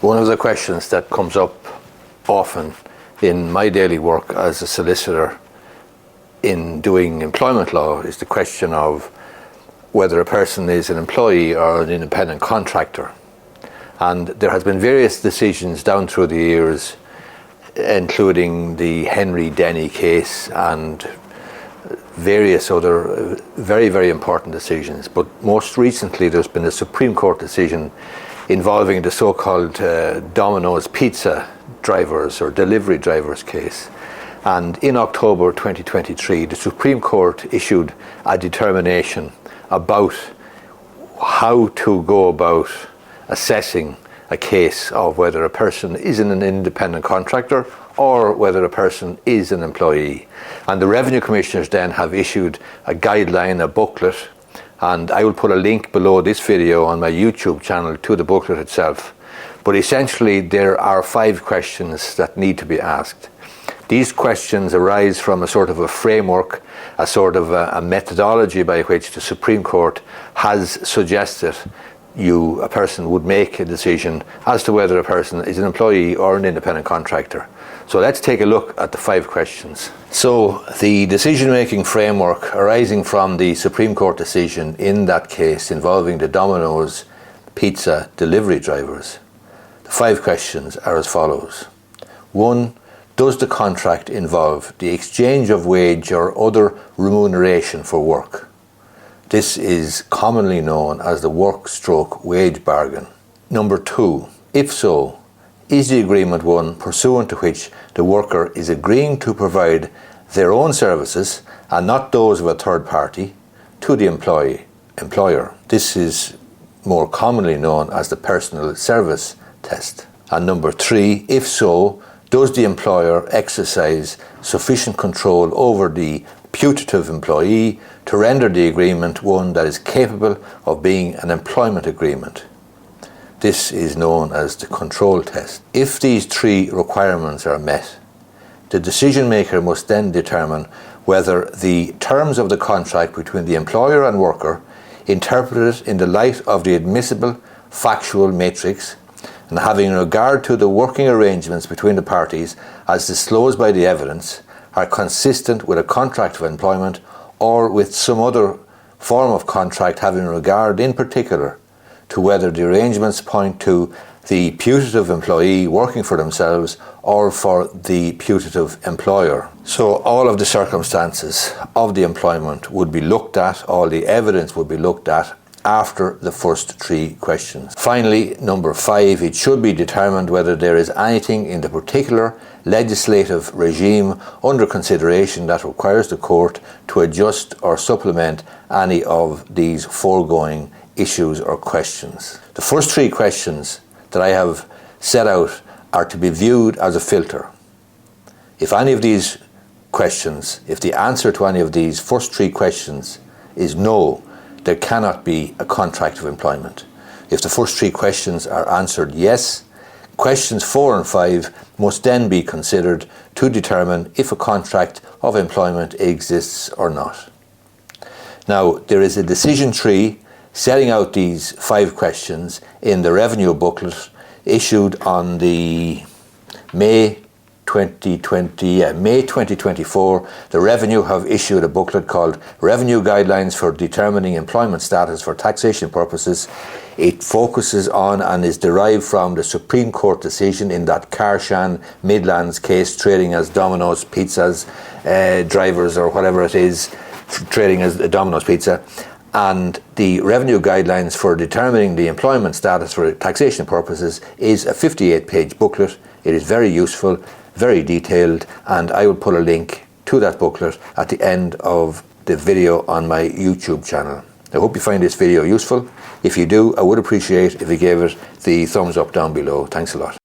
One of the questions that comes up often in my daily work as a solicitor in doing employment law is the question of whether a person is an employee or an independent contractor. And there has been various decisions down through the years, including the Henry Denny case and various other very, very important decisions. But most recently there's been a Supreme Court decision involving the so-called Domino's pizza drivers or delivery drivers case. And in October 2023, the Supreme Court issued a determination about how to go about assessing a case of whether a person is an independent contractor or whether a person is an employee. And the Revenue Commissioners then have issued a guideline, a booklet, and I will put a link below this video on my YouTube channel to the booklet itself. But essentially there are 5 questions that need to be asked. These questions arise from a sort of a framework, a sort of a methodology by which the Supreme Court has suggested a person would make a decision as to whether a person is an employee or an independent contractor. So let's take a look at the 5 questions. So the decision-making framework arising from the Supreme Court decision in that case involving the Domino's pizza delivery drivers. The 5 questions are as follows. 1. Does the contract involve the exchange of wage or other remuneration for work? This is commonly known as the work/wage bargain. Number 2. If so, is the agreement one pursuant to which the worker is agreeing to provide their own services and not those of a third party to the employer? This is more commonly known as the personal service test. And number 3, if so, does the employer exercise sufficient control over the putative employee to render the agreement one that is capable of being an employment agreement? This is known as the control test. If these 3 requirements are met, the decision maker must then determine whether the terms of the contract between the employer and worker, interpreted in the light of the admissible factual matrix and having regard to the working arrangements between the parties as disclosed by the evidence, are consistent with a contract of employment or with some other form of contract having regard in particular to whether the arrangements point to the putative employee working for themselves or for the putative employer. So all of the circumstances of the employment would be looked at, all the evidence would be looked at after the first 3 questions. Finally, number 5, it should be determined whether there is anything in the particular legislative regime under consideration that requires the court to adjust or supplement any of these foregoing issues or questions. The first 3 questions that I have set out are to be viewed as a filter. If any of these questions, if the answer to any of these first 3 questions is no, there cannot be a contract of employment. If the first 3 questions are answered yes, questions 4 and 5 must then be considered to determine if a contract of employment exists or not. Now, there is a decision tree setting out these 5 questions in the revenue booklet issued on the May 2024, the Revenue have issued a booklet called Revenue Guidelines for Determining Employment Status for Taxation Purposes. It focuses on and is derived from the Supreme Court decision in that Carshan Midlands case, trading as Domino's pizzas, drivers or whatever it is, trading as Domino's pizza. And the Revenue Guidelines for Determining the Employment Status for Taxation Purposes is a 58-page booklet. It is very useful, very detailed, and I will put a link to that booklet at the end of the video on my YouTube channel. I hope you find this video useful. If you do, I would appreciate if you gave it the thumbs up down below. Thanks a lot.